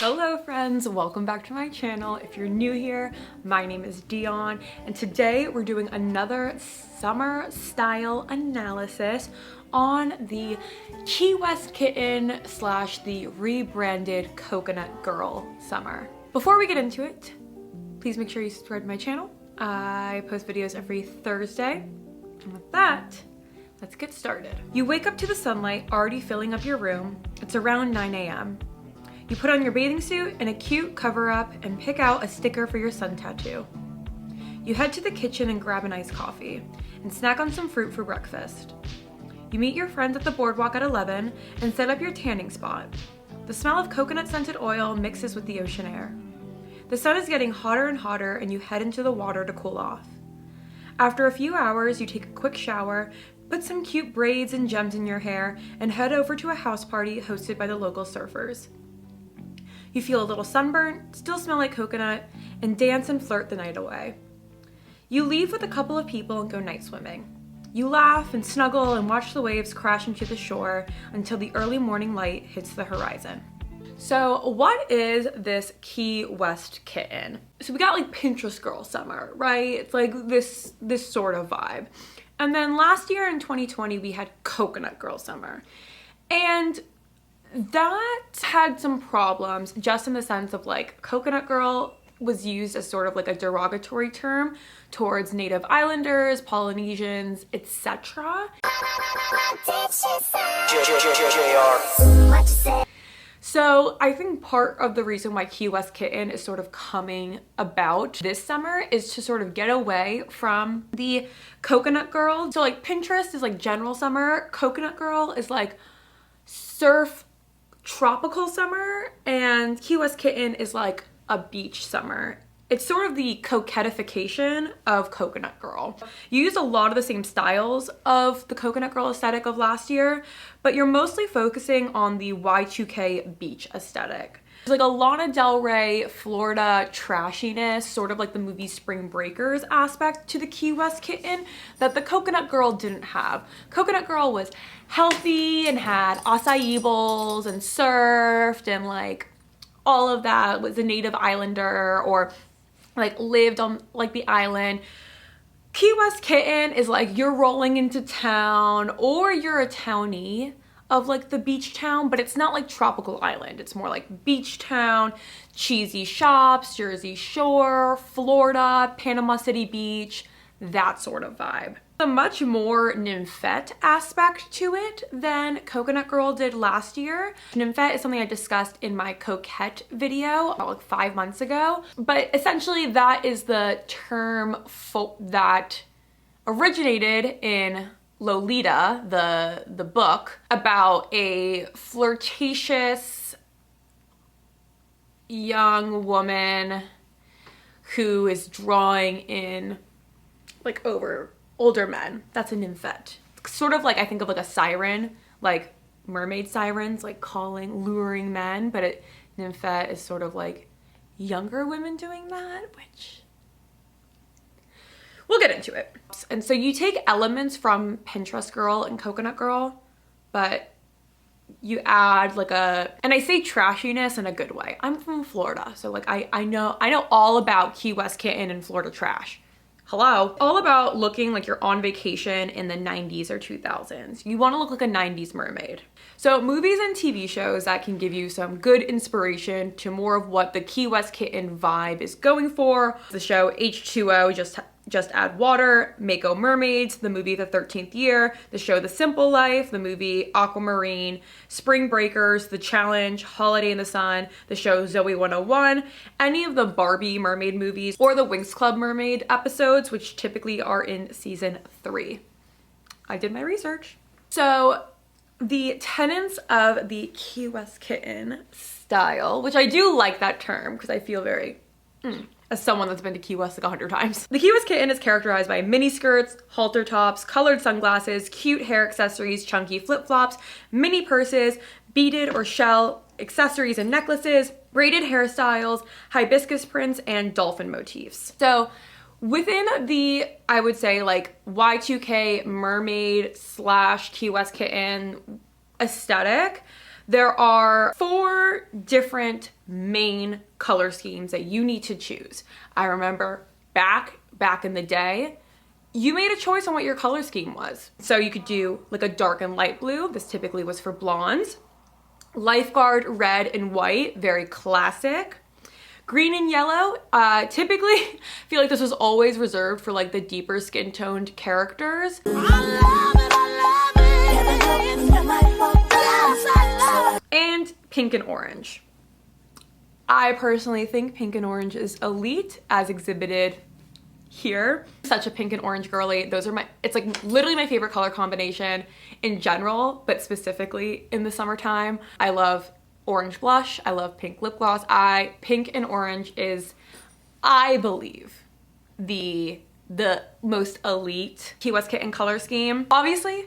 Hello friends, welcome back to my channel. If you're new here, my name is Dion, and today we're doing another summer style analysis on the Key West Kitten slash the rebranded Coconut Girl summer. Before we get into it, please make sure you subscribe to my channel. I post videos every Thursday, and with that, let's get started. You wake up to the sunlight already filling up your room. It's around 9 a.m. You put on your bathing suit and a cute cover up and pick out a sticker for your sun tattoo. You head to the kitchen and grab an iced coffee and snack on some fruit for breakfast. You meet your friends at the boardwalk at 11 and set up your tanning spot. The smell of coconut scented oil mixes with the ocean air. The sun is getting hotter and hotter and you head into the water to cool off. After a few hours, you take a quick shower, put some cute braids and gems in your hair, and head over to a house party hosted by the local surfers. You feel a little sunburnt, still smell like coconut, and dance and flirt the night away. You leave with a couple of people and go night swimming. You laugh and snuggle and watch the waves crash into the shore until the early morning light hits the horizon. So what is this Key West Kitten? So we got like Pinterest girl summer, right? It's like this sort of vibe. And then last year in 2020, we had Coconut Girl summer. And that had some problems, just in the sense of like Coconut Girl was used as sort of like a derogatory term towards Native Islanders, Polynesians, etc. So I think part of the reason why Key West Kitten is sort of coming about this summer is to sort of get away from the Coconut Girl. So like Pinterest is like general summer, Coconut Girl is like surf tropical summer, and Key West Kitten is like a beach summer. It's sort of the coquettification of Coconut Girl. You use a lot of the same styles of the Coconut Girl aesthetic of last year, but you're mostly focusing on the Y2K beach aesthetic. There's like a Lana Del Rey, Florida trashiness, sort of like the movie Spring Breakers aspect to the Key West Kitten that the Coconut Girl didn't have. Coconut Girl was healthy and had acai bowls and surfed and like all of that, was a native islander or like lived on like the island. Key West Kitten is like you're rolling into town or you're a townie of like the beach town, but it's not like tropical island. It's more like beach town, cheesy shops, Jersey Shore, Florida, Panama City Beach, that sort of vibe. A much more nymphette aspect to it than Coconut Girl did last year. Nymphette is something I discussed in my Coquette video about like 5 months ago, but essentially that is the term that originated in Lolita, the book, about a flirtatious young woman who is drawing in like older men. That's a nymphette. Sort of like, I think of like a siren, like mermaid sirens, like calling, luring men, but nymphette is sort of like younger women doing that, which we'll get into it. And so you take elements from Pinterest Girl and Coconut Girl, but you add like and I say trashiness in a good way. I'm from Florida, so like I know all about Key West Kitten and Florida trash. Hello. All about looking like you're on vacation in the 90s or 2000s. You want to look like a 90s mermaid. So movies and TV shows that can give you some good inspiration to more of what the Key West Kitten vibe is going for. The show H2O, Just Add Water, Mako Mermaids, the movie The 13th Year, the show The Simple Life, the movie Aquamarine, Spring Breakers, The Challenge, Holiday in the Sun, the show Zoe 101, any of the Barbie mermaid movies, or the Winx Club mermaid episodes, which typically are in season 3. I did my research. So the tenets of the Key West Kitten style, which I do like that term because I feel very as someone that's been to Key West like 100 times. The Key West Kitten is characterized by mini skirts, halter tops, colored sunglasses, cute hair accessories, chunky flip-flops, mini purses, beaded or shell accessories and necklaces, braided hairstyles, hibiscus prints, and dolphin motifs. So within the, I would say like Y2K mermaid slash Key West Kitten aesthetic, there are 4 different main color schemes that you need to choose. I remember back in the day, you made a choice on what your color scheme was. So you could do like a dark and light blue. This typically was for blondes. Lifeguard red and white, very classic. Green and yellow, typically I feel like this was always reserved for like the deeper skin toned characters. And pink and orange. I personally think pink and orange is elite as exhibited here. Such a pink and orange girly. Those are it's like literally my favorite color combination in general, but specifically in the summertime. I love orange blush. I love pink lip gloss. Pink and orange is, I believe, the most elite Key West Kitten color scheme. Obviously,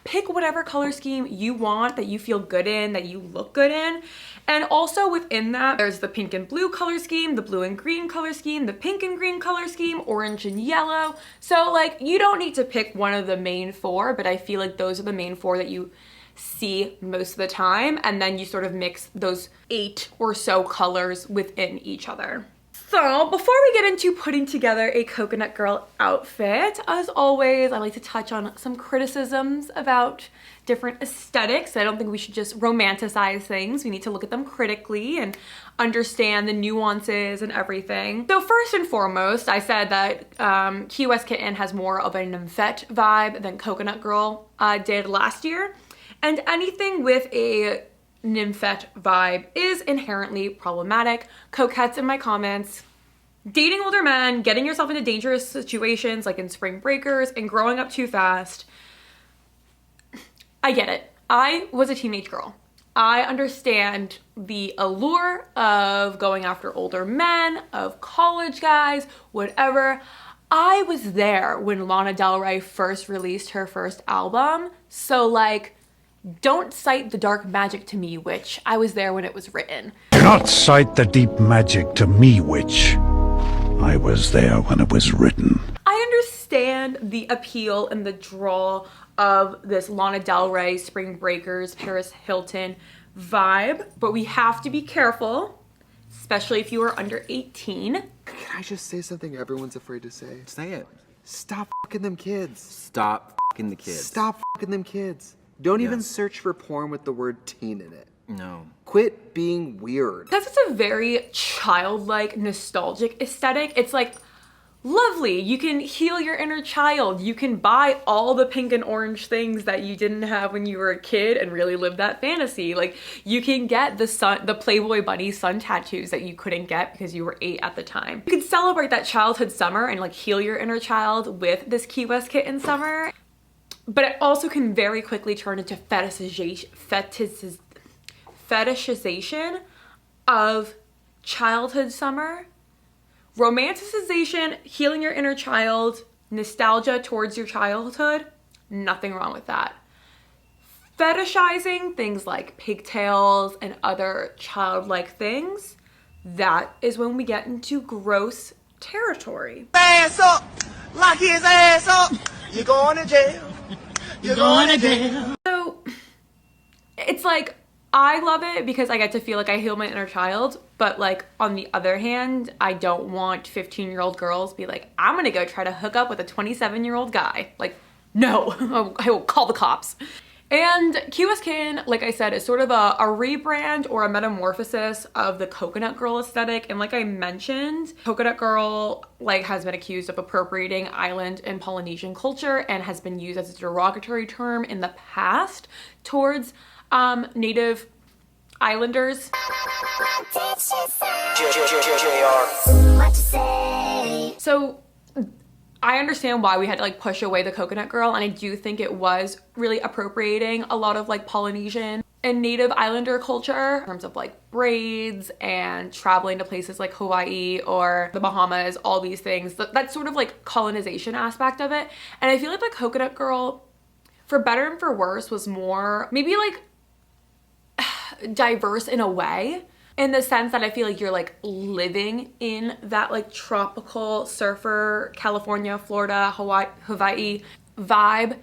pick whatever color scheme you want, that you feel good in, that you look good in. And also within that, there's the pink and blue color scheme, the blue and green color scheme, the pink and green color scheme, orange and yellow. So like, you don't need to pick one of the main four, but I feel like those are the main four that you see most of the time, and then you sort of mix those 8 or so colors within each other. So before we get into putting together a coconut girl outfit, as always, I like to touch on some criticisms about different aesthetics. I don't think we should just romanticize things. We need to look at them critically and understand the nuances and everything. So first and foremost, I said that Key West Kitten has more of a nymphette vibe than Coconut Girl did last year. And anything with a nymphette vibe is inherently problematic. Coquettes in my comments. Dating older men, getting yourself into dangerous situations like in Spring Breakers, and growing up too fast. I get it. I was a teenage girl. I understand the allure of going after older men, of college guys, whatever. I was there when Lana Del Rey first released her first album. So like, don't cite the dark magic to me, witch. I was there when it was written. Do not cite the deep magic to me, witch. I was there when it was written. I understand the appeal and the draw of this Lana Del Rey, Spring Breakers, Paris Hilton vibe, but we have to be careful, especially if you are under 18. Can I just say something everyone's afraid to say? Say it. Stop fucking them kids. Stop fucking the kids. Stop fucking them kids. Don't even search for porn with the word teen in it. No. Quit being weird. Because it's a very childlike, nostalgic aesthetic. It's like, lovely, you can heal your inner child. You can buy all the pink and orange things that you didn't have when you were a kid and really live that fantasy. Like, you can get the Playboy Bunny sun tattoos that you couldn't get because you were 8 at the time. You can celebrate that childhood summer and like heal your inner child with this Key West Kitten summer. But it also can very quickly turn into fetishization of childhood summer, romanticization, healing your inner child, nostalgia towards your childhood, nothing wrong with that. Fetishizing things like pigtails and other childlike things, that is when we get into gross territory. Ass up, lock his ass up, you're going to jail. You're going to jail. So it's like, I love it because I get to feel like I heal my inner child, but like on the other hand, I don't want 15-year-old girls be like, I'm gonna go try to hook up with a 27-year-old guy. Like, no, I will call the cops. And Key West Kitten, like I said, is sort of a rebrand or a metamorphosis of the Coconut Girl aesthetic. And like I mentioned, Coconut Girl like has been accused of appropriating island and Polynesian culture and has been used as a derogatory term in the past towards Native Islanders. So I understand why we had to like push away the Coconut Girl, and I do think it was really appropriating a lot of like Polynesian and Native Islander culture in terms of like braids and traveling to places like Hawaii or the Bahamas, all these things. That sort of like colonization aspect of it. And I feel like the Coconut Girl, for better and for worse, was more maybe like diverse in a way, in the sense that I feel like you're like living in that like tropical surfer, California, Florida, Hawaii vibe.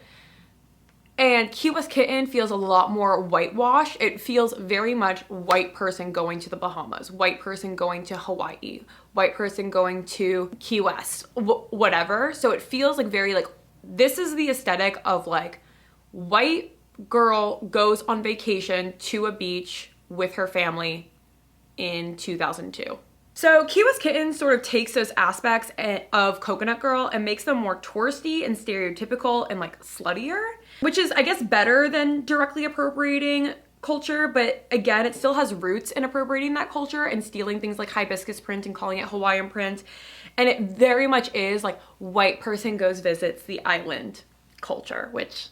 And Key West Kitten feels a lot more whitewashed. It feels very much white person going to the Bahamas, white person going to Hawaii, white person going to Key West, whatever. So it feels like very like, this is the aesthetic of like white girl goes on vacation to a beach with her family in 2002. So Key West Kitten sort of takes those aspects of Coconut Girl and makes them more touristy and stereotypical and like sluttier, which is, I guess, better than directly appropriating culture, but again, it still has roots in appropriating that culture and stealing things like hibiscus print and calling it Hawaiian print. And it very much is like white person goes visits the island culture, which,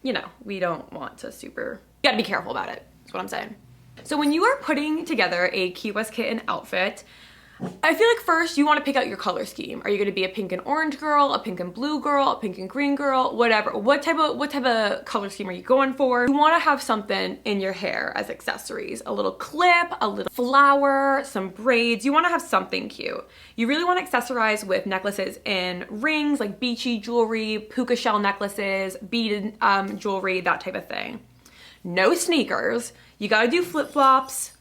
you know, we don't want to you gotta be careful about it, is what I'm saying. So when you are putting together a Key West Kitten outfit, I feel like first you want to pick out your color scheme. Are you going to be a pink and orange girl, a pink and blue girl, a pink and green girl, whatever? What type of color scheme are you going for? You want to have something in your hair as accessories. A little clip, a little flower, some braids. You want to have something cute. You really want to accessorize with necklaces and rings, like beachy jewelry, puka shell necklaces, beaded jewelry, that type of thing. No sneakers. You gotta do flip-flops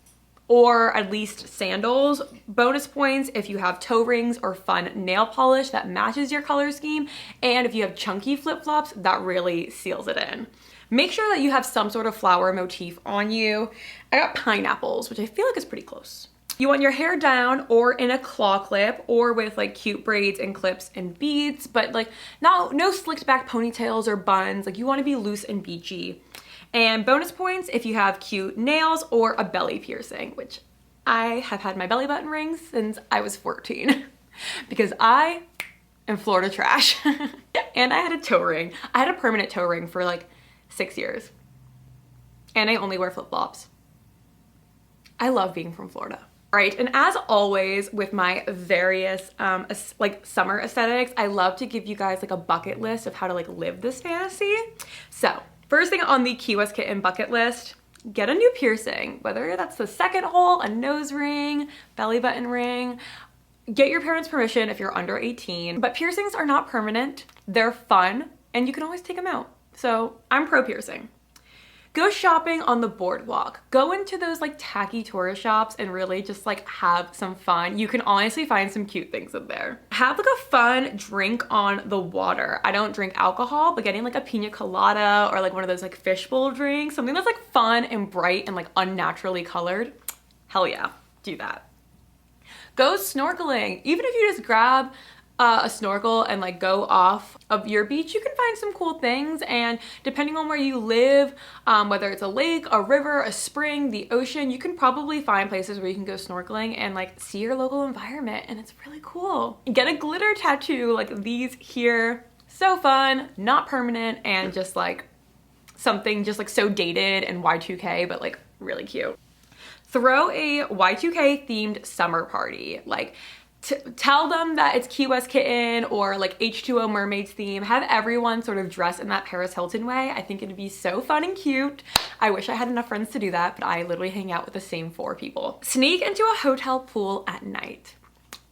or at least sandals. Bonus points if you have toe rings or fun nail polish that matches your color scheme. And if you have chunky flip-flops, that really seals it in. Make sure that you have some sort of flower motif on you. I got pineapples, which I feel like is pretty close. You want your hair down or in a claw clip or with like cute braids and clips and beads, but like no slicked back ponytails or buns. Like you wanna be loose and beachy. And bonus points if you have cute nails or a belly piercing, which I have had my belly button rings since I was 14 because I am Florida trash. And I had a toe ring. I had a permanent toe ring for like 6 years. And I only wear flip-flops. I love being from Florida. All right, and as always with my various like summer aesthetics, I love to give you guys like a bucket list of how to like live this fantasy. So first thing on the Key West Kitten bucket list, get a new piercing, whether that's the second hole, a nose ring, belly button ring. Get your parents' permission if you're under 18, but piercings are not permanent. They're fun and you can always take them out. So I'm pro piercing. Go shopping on the boardwalk. Go into those like tacky tourist shops and really just like have some fun. You can honestly find some cute things in there. Have like a fun drink on the water. I don't drink alcohol, but getting like a pina colada or like one of those like fishbowl drinks, something that's like fun and bright and like unnaturally colored. Hell yeah, do that. Go snorkeling. Even if you just grab a snorkel and like go off of your beach, you can find some cool things. And depending on where you live, whether it's a lake, a river, a spring, the ocean, you can probably find places where you can go snorkeling and like see your local environment, and it's really cool. Get a glitter tattoo like these here. So fun, not permanent, and just like something just like so dated and Y2K, but like really cute. Throw a Y2K themed summer party. Like tell them that it's Key West Kitten or like H2O Mermaids theme. Have everyone sort of dress in that Paris Hilton way. I think it'd be so fun and cute. I wish I had enough friends to do that, but I literally hang out with the same 4 people. Sneak into a hotel pool at night.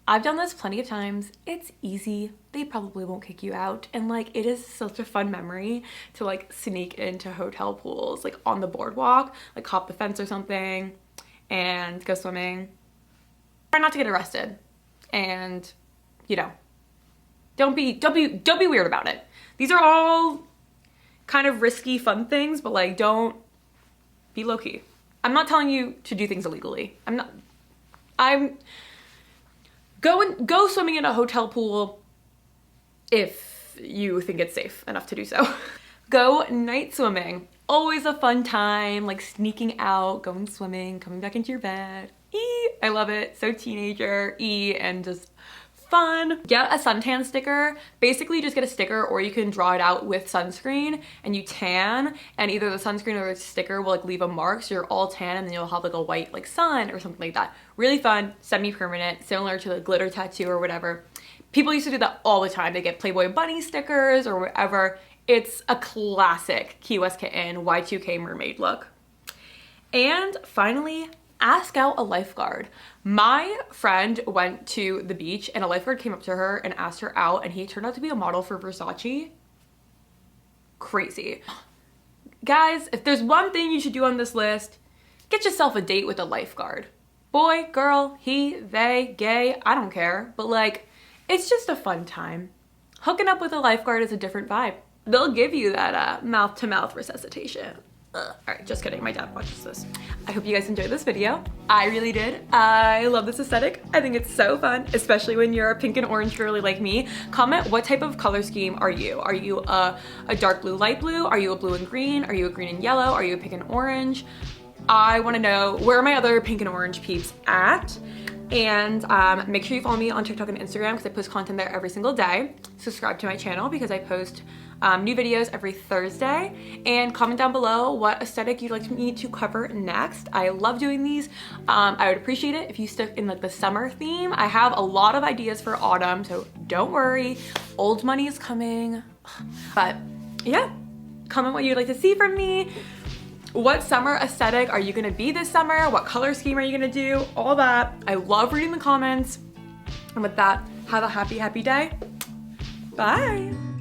I've done this plenty of times. It's easy. They probably won't kick you out. And like, it is such a fun memory to like sneak into hotel pools, like on the boardwalk, like hop the fence or something and go swimming. Try not to get arrested. And, you know, don't be weird about it. These are all kind of risky, fun things, but like, don't be low-key. I'm not telling you to do things illegally. Go swimming in a hotel pool if you think it's safe enough to do so. Go night swimming. Always a fun time, like sneaking out, going swimming, coming back into your bed. I love it. So teenager and just fun. Get a suntan sticker. Basically just get a sticker, or you can draw it out with sunscreen and you tan, and either the sunscreen or the sticker will like leave a mark so you're all tan, and then you'll have like a white like sun or something like that. Really fun, semi-permanent, similar to the glitter tattoo or whatever. People used to do that all the time. They get Playboy bunny stickers or whatever. It's a classic Key West Kitten Y2K mermaid look. And finally, ask out a lifeguard. My friend went to the beach and a lifeguard came up to her and asked her out, and he turned out to be a model for Versace. crazy. Guys, if there's one thing you should do on this list, get yourself a date with a lifeguard. Boy, girl, he, they, gay, I don't care. But like, it's just a fun time. Hooking up with a lifeguard is a different vibe. They'll give you that mouth-to-mouth resuscitation. All right, just kidding. My dad watches this. I hope you guys enjoyed this video. I really did. I love this aesthetic. I think it's so fun, especially when you're a pink and orange girly like me. Comment what type of color scheme are you? Are you a dark blue, light blue? Are you a blue and green? Are you a green and yellow? Are you a pink and orange? I want to know, where are my other pink and orange peeps at? And make sure you follow me on TikTok and Instagram because I post content there every single day. Subscribe to my channel because I post new videos every Thursday. And comment down below what aesthetic you'd like me to cover next. I love doing these. I would appreciate it if you stuck in like the summer theme. I have a lot of ideas for autumn, so don't worry. Old money is coming. But yeah, comment what you'd like to see from me. What summer aesthetic are you gonna be this summer? What color scheme are you gonna do? All that. I love reading the comments. And with that, have a happy, happy day. Bye.